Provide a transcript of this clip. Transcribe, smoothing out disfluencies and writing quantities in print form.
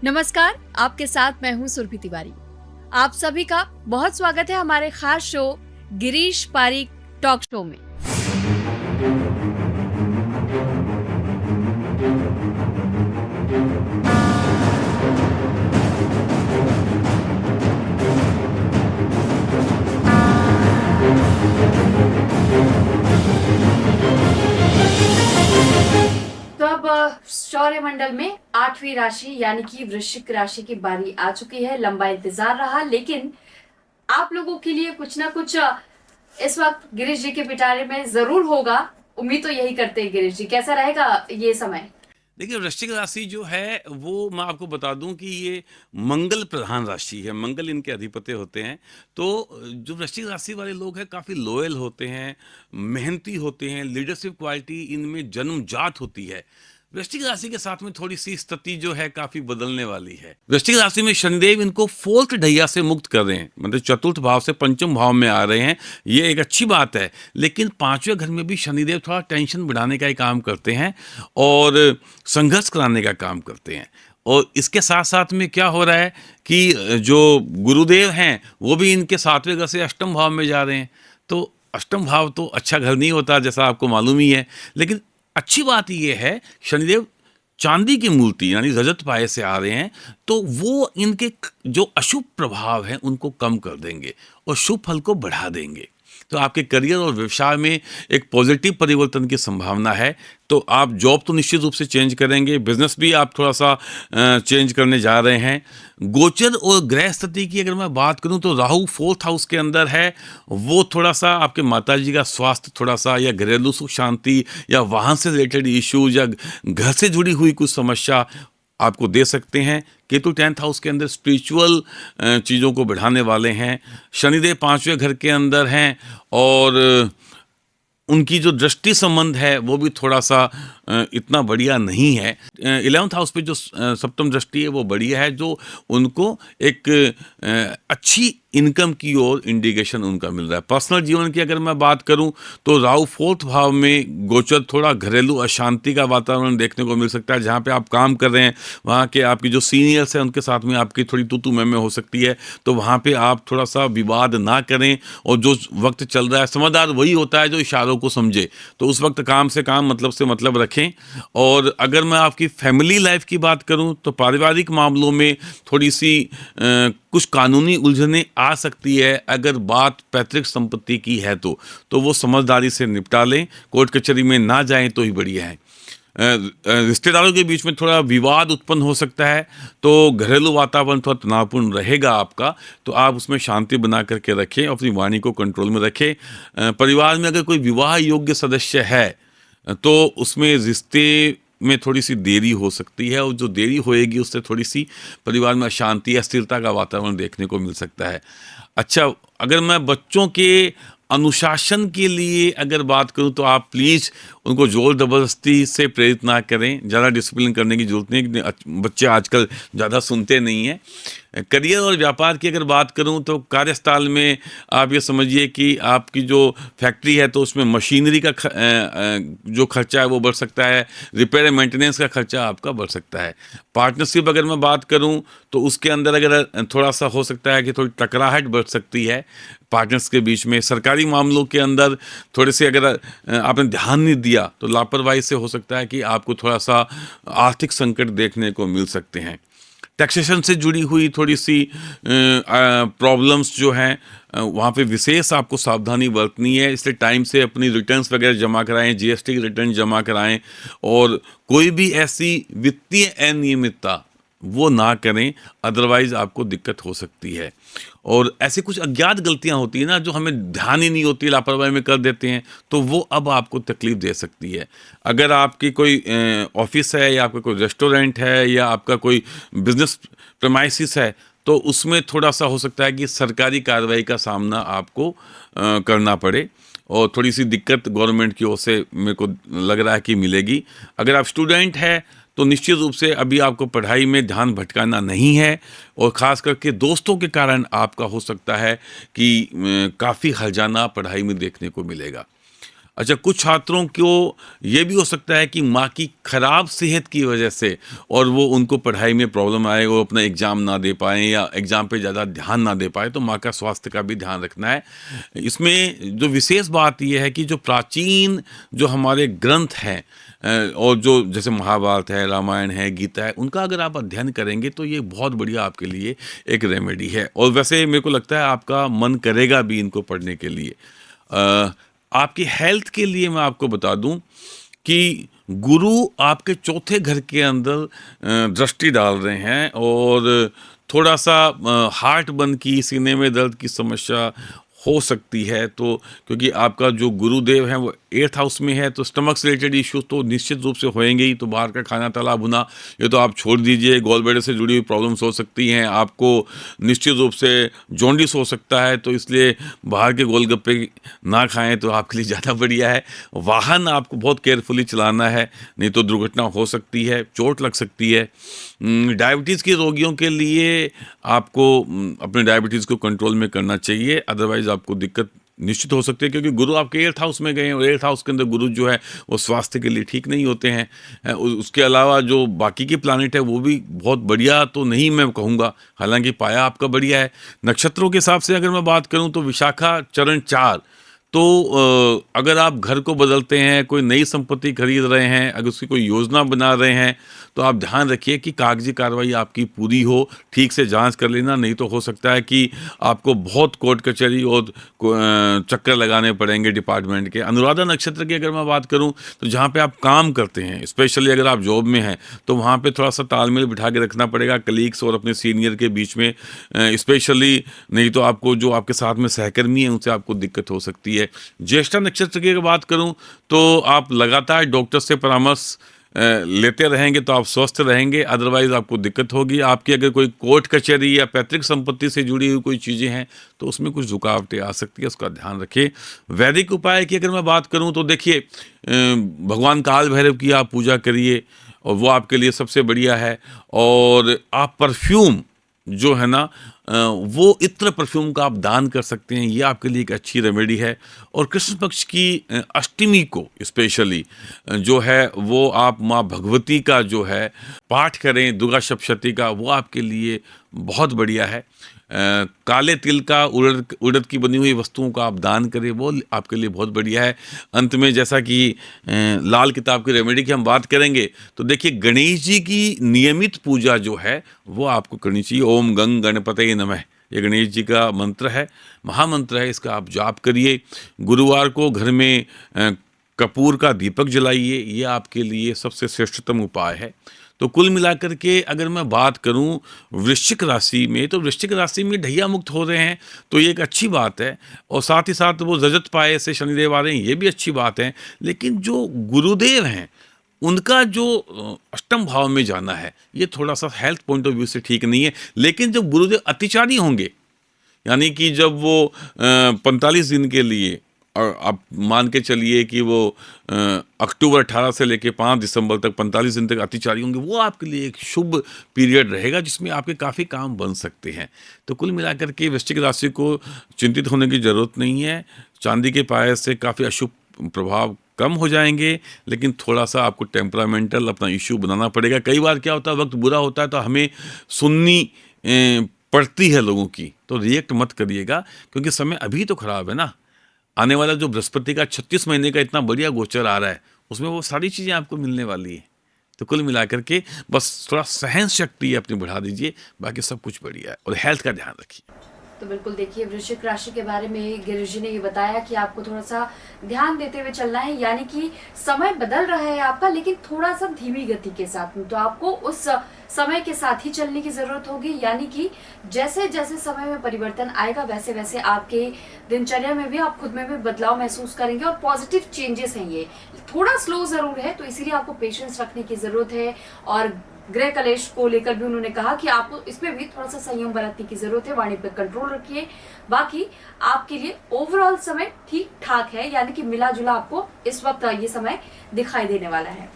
नमस्कार, आपके साथ मैं हूं सुरभि तिवारी। आप सभी का बहुत स्वागत है हमारे खास show Girish Pareek talk show में। तो अब शौर्य मंडल में 8वीं राशि यानी कि वृश्चिक राशि की बारी आ चुकी है। लंबा इंतजार रहा, लेकिन आप लोगों के लिए कुछ ना कुछ इस वक्त गिरीश जी के पिटारे में जरूर होगा। उम्मीद तो यही करते हैं। गिरीश जी, कैसा रहेगा ये समय? देखिए, वृश्चिक राशि जो है वो मैं आपको बता दूं कि ये मंगल प्रधान राशि है। मंगल इनके अधिपति होते हैं। तो जो वृश्चिक राशि वाले लोग हैं काफ़ी लॉयल होते हैं, मेहनती होते हैं, लीडरशिप क्वालिटी इनमें जन्मजात होती है। वृश्चिक राशि के साथ में थोड़ी सी स्थिति जो है काफी बदलने वाली है। वृश्चिक राशि में शनिदेव इनको फोर्थ ढैया से मुक्त कर रहे हैं, मतलब चतुर्थ भाव से पंचम भाव में आ रहे हैं। ये एक अच्छी बात है, लेकिन पांचवें घर में भी शनिदेव थोड़ा टेंशन बढ़ाने का ही काम करते हैं और संघर्ष कराने का काम करते हैं। और इसके साथ साथ में क्या हो रहा है कि जो गुरुदेव हैं वो भी इनके सातवें घर से अष्टम भाव में जा रहे हैं। तो अष्टम भाव तो अच्छा घर नहीं होता, जैसा आपको मालूम ही है। लेकिन अच्छी बात यह है, शनिदेव चांदी की मूर्ति यानी रजत पाए से आ रहे हैं, तो वो इनके जो अशुभ प्रभाव हैं उनको कम कर देंगे और शुभ फल को बढ़ा देंगे। तो आपके करियर और व्यवसाय में एक पॉजिटिव परिवर्तन की संभावना है। तो आप जॉब तो निश्चित रूप से चेंज करेंगे, बिजनेस भी आप थोड़ा सा चेंज करने जा रहे हैं। गोचर और ग्रह स्थिति की अगर मैं बात करूं तो राहु फोर्थ हाउस के अंदर है। वो थोड़ा सा आपके माताजी का स्वास्थ्य थोड़ा सा, या घरेलू सुख शांति, या वाहन से रिलेटेड इश्यूज, या घर से जुड़ी हुई कुछ समस्या आपको दे सकते हैं। केतु 10th हाउस के अंदर स्पिरिचुअल चीज़ों को बढ़ाने वाले हैं। शनिदेव पांचवें घर के अंदर हैं और उनकी जो दृष्टि संबंध है वो भी थोड़ा सा इतना बढ़िया नहीं है। 11th हाउस पे जो सप्तम दृष्टि है वो बढ़िया है, जो उनको एक अच्छी इनकम की ओर इंडिकेशन उनका मिल रहा है। पर्सनल जीवन की अगर मैं बात करूं तो राहु फोर्थ भाव में गोचर थोड़ा घरेलू अशांति का वातावरण देखने को मिल सकता है। जहां पे आप काम कर रहे हैं वहां के आपके जो सीनियर्स हैं उनके साथ में आपकी थोड़ी तू मैं हो सकती है। तो वहां पे आप थोड़ा सा विवाद ना करें, और जो वक्त चल रहा है, समझदार वही होता है जो इशारों को समझे। तो उस वक्त काम से काम, मतलब से मतलब रखें। और अगर मैं आपकी फैमिली लाइफ की बात करूं तो पारिवारिक मामलों में थोड़ी सी कुछ कानूनी उलझनें आ सकती है। अगर बात पैतृक संपत्ति की है तो वो समझदारी से निपटा लें, कोर्ट कचहरी में ना जाएं तो ही बढ़िया है। रिश्तेदारों के बीच में थोड़ा विवाद उत्पन्न हो सकता है, तो घरेलू वातावरण थोड़ा तनावपूर्ण रहेगा आपका। तो आप उसमें शांति बना करके रखें, अपनी वाणी को कंट्रोल में रखें। परिवार में अगर कोई विवाह योग्य सदस्य है तो उसमें रिश्ते में थोड़ी सी देरी हो सकती है, और जो देरी होएगी उससे थोड़ी सी परिवार में अशांति, अस्थिरता का वातावरण देखने को मिल सकता है। अच्छा, अगर मैं बच्चों के अनुशासन के लिए अगर बात करूं तो आप प्लीज़ उनको जोर ज़बरदस्ती से प्रेरित ना करें। ज़्यादा डिसिप्लिन करने की जरूरत नहीं, बच्चे आजकल ज़्यादा सुनते नहीं हैं। करियर और व्यापार की अगर बात करूं तो कार्यस्थल में आप ये समझिए कि आपकी जो फैक्ट्री है तो उसमें मशीनरी का जो खर्चा है वो बढ़ सकता है। रिपेयर एंड मेंटेनेंस का खर्चा आपका बढ़ सकता है। पार्टनरशिप अगर मैं बात करूं तो उसके अंदर अगर थोड़ा सा हो सकता है कि थोड़ी टकराहट बढ़ सकती है पार्टनर्स के बीच में। सरकारी मामलों के अंदर थोड़े से अगर आपने ध्यान नहीं दिया तो लापरवाही से हो सकता है कि आपको थोड़ा सा आर्थिक संकट देखने को मिल सकते हैं। टैक्सेशन से जुड़ी हुई थोड़ी सी प्रॉब्लम्स जो हैं वहाँ पे विशेष आपको सावधानी बरतनी है, इसलिए टाइम से अपनी रिटर्न्स वगैरह जमा कराएं, जीएसटी की रिटर्न जमा कराएं, और कोई भी ऐसी वित्तीय अनियमितता वो ना करें, अदरवाइज आपको दिक्कत हो सकती है। और ऐसे कुछ अज्ञात गलतियां होती हैं ना, जो हमें ध्यान ही नहीं होती, लापरवाही में कर देते हैं, तो वो अब आपको तकलीफ दे सकती है। अगर आपकी कोई ऑफिस है, या आपका कोई रेस्टोरेंट है, या आपका कोई बिजनेस प्रेमाइसिस है, तो उसमें थोड़ा सा हो सकता है कि सरकारी कार्रवाई का सामना आपको करना पड़े, और थोड़ी सी दिक्कत गवर्नमेंट की ओर से मेरे को लग रहा है कि मिलेगी। अगर आप स्टूडेंट हैं तो निश्चित रूप से अभी आपको पढ़ाई में ध्यान भटकाना नहीं है, और ख़ास करके दोस्तों के कारण आपका हो सकता है कि काफ़ी हर्जाना पढ़ाई में देखने को मिलेगा। अच्छा, कुछ छात्रों को ये भी हो सकता है कि माँ की खराब सेहत की वजह से और वो उनको पढ़ाई में प्रॉब्लम आए, वो अपना एग्ज़ाम ना दे पाएँ या एग्ज़ाम पे ज़्यादा ध्यान ना दे पाएँ, तो माँ का स्वास्थ्य का भी ध्यान रखना है। इसमें जो विशेष बात ये है कि जो प्राचीन जो हमारे ग्रंथ हैं और जो जैसे महाभारत है, रामायण है, गीता है, उनका अगर आप अध्ययन करेंगे तो ये बहुत बढ़िया आपके लिए एक रेमेडी है और वैसे मेरे को लगता है आपका मन करेगा भी इनको पढ़ने के लिए। अ, आपकी हेल्थ के लिए मैं आपको बता दूं कि गुरु आपके चौथे घर के अंदर दृष्टि डाल रहे हैं और थोड़ा-सा हार्ट बर्न की, सीने में दर्द की समस्या हो सकती है, तो क्योंकि आपका जो गुरुदेव हैं वो 8th हाउस में है, तो स्टमक से रिलेटेड इश्यूज़ तो निश्चित रूप से होएँगे ही। तो बाहर का खाना, तला भुना, ये तो आप छोड़ दीजिए। गॉल ब्लैडर से जुड़ी हुई प्रॉब्लम्स हो सकती हैं, आपको निश्चित रूप से जॉन्डिस हो सकता है, तो इसलिए बाहर के गोलगप्पे ना खाएँ तो आपके लिए ज़्यादा बढ़िया है। वाहन आपको बहुत केयरफुली चलाना है, नहीं तो दुर्घटना हो सकती है, चोट लग सकती है। डायबिटीज़ के रोगियों के लिए आपको अपने डायबिटीज़ को कंट्रोल में करना चाहिए, अदरवाइज़ आपको दिक्कत निश्चित हो सकती है, क्योंकि गुरु आपके 8th हाउस में गए हैं और 8th हाउस के अंदर गुरु जो है वो स्वास्थ्य के लिए ठीक नहीं होते हैं। उसके अलावा जो बाकी के प्लानिट है वो भी बहुत बढ़िया तो नहीं मैं कहूँगा, हालांकि पाया आपका बढ़िया है। नक्षत्रों के हिसाब से अगर मैं बात करूँ तो विशाखा चरण 4, तो अगर आप घर को बदलते हैं, कोई नई संपत्ति खरीद रहे हैं, अगर उसकी कोई योजना बना रहे हैं, तो आप ध्यान रखिए कि कागजी कार्रवाई आपकी पूरी हो, ठीक से जांच कर लेना, नहीं तो हो सकता है कि आपको बहुत कोर्ट कचहरी और चक्कर लगाने पड़ेंगे डिपार्टमेंट के। अनुराधा नक्षत्र की अगर मैं बात करूं, तो जहां पे आप काम करते हैं, स्पेशली अगर आप जॉब में हैं, तो वहां पे थोड़ा सा तालमेल बिठा के रखना पड़ेगा कलीग्स और अपने सीनियर के बीच में, स्पेशली, नहीं तो आपको जो आपके साथ में सहकर्मी हैं उनसे आपको दिक्कत हो सकती है। ज्येष्ठा नक्षत्र की अगर बात करूं, तो आप लगातार डॉक्टर से परामर्श लेते रहेंगे तो आप स्वस्थ रहेंगे, अदरवाइज आपको दिक्कत होगी। आपकी अगर कोई कोर्ट कचहरी या पैतृक संपत्ति से जुड़ी हुई कोई चीज़ें हैं तो उसमें कुछ रुकावटें आ सकती है, उसका ध्यान रखिए। वैदिक उपाय की अगर मैं बात करूं तो देखिए, भगवान काल भैरव की आप पूजा करिए और वो आपके लिए सबसे बढ़िया है। और आप परफ्यूम जो है ना, वो इत्र परफ्यूम का आप दान कर सकते हैं, ये आपके लिए एक अच्छी रेमेडी है। और कृष्ण पक्ष की अष्टमी को स्पेशली जो है वो आप माँ भगवती का जो है पाठ करें, दुर्गा सप्तशती का, वो आपके लिए बहुत बढ़िया है। काले तिल का, उड़द की बनी हुई वस्तुओं का आप दान करें, वो आपके लिए बहुत बढ़िया है। अंत में जैसा कि लाल किताब की रेमेडी की हम बात करेंगे, तो देखिए गणेश जी की नियमित पूजा जो है वो आपको करनी चाहिए। ओम गंग गणपतये नमः, ये गणेश जी का मंत्र है, महामंत्र है, इसका आप जाप करिए। गुरुवार को घर में कपूर का दीपक जलाइए, ये आपके लिए सबसे श्रेष्ठतम उपाय है। तो कुल मिलाकर के अगर मैं बात करूं वृश्चिक राशि में, तो वृश्चिक राशि में ढैया मुक्त हो रहे हैं, तो ये एक अच्छी बात है। और साथ ही साथ वो रजत पाए से शनिदेव आ रहे हैं, ये भी अच्छी बात है। लेकिन जो गुरुदेव हैं उनका जो अष्टम भाव में जाना है, ये थोड़ा सा हेल्थ पॉइंट ऑफ व्यू से ठीक नहीं है। लेकिन जब गुरुदेव अतिचारी होंगे, यानी कि जब वो 45 दिन के लिए, और आप मान के चलिए कि वो अक्टूबर 18 से लेके 5 दिसंबर तक 45 दिन तक अतिचारी होंगे, वो आपके लिए एक शुभ पीरियड रहेगा जिसमें आपके काफ़ी काम बन सकते हैं। तो कुल मिलाकर के वृश्चिक राशि को चिंतित होने की ज़रूरत नहीं है। चांदी के पाये से काफ़ी अशुभ प्रभाव कम हो जाएंगे, लेकिन थोड़ा सा आपको टेम्परामेंटल अपना इश्यू बनाना पड़ेगा। कई बार क्या होता है, वक्त बुरा होता है तो हमें सुननी पड़ती है लोगों की, तो रिएक्ट मत करिएगा, क्योंकि समय अभी तो खराब है ना। आने वाला जो बृहस्पति का 36 महीने का इतना बढ़िया गोचर आ रहा है, उसमें वो सारी चीज़ें आपको मिलने वाली है। तो कुल मिलाकर के बस थोड़ा सहन शक्ति अपनी बढ़ा दीजिए, बाकी सब कुछ बढ़िया है। और हेल्थ का ध्यान रखिए। तो बिल्कुल देखिए, वृश्चिक राशि के बारे में गिरीश जी ने ये बताया कि आपको थोड़ा सा ध्यान देते हुए चलना है, यानी कि समय बदल रहा है आपका, लेकिन थोड़ा सा धीमी गति के साथ में। तो आपको उस समय के साथ ही चलने की जरूरत होगी, यानी कि जैसे जैसे समय में परिवर्तन आएगा वैसे वैसे आपके दिनचर्या में भी, आप खुद में भी बदलाव महसूस करेंगे और पॉजिटिव चेंजेस हैं। ये थोड़ा स्लो जरूर है, तो इसीलिए आपको पेशेंस रखने की जरूरत है। और गृह कलेश को लेकर भी उन्होंने कहा कि आपको इसमें भी थोड़ा सा संयम बरतने की जरूरत है, वाणी पर कंट्रोल रखिए। बाकी आपके लिए ओवरऑल समय ठीक ठाक है, यानी कि मिला जुला आपको इस वक्त ये समय दिखाई देने वाला है।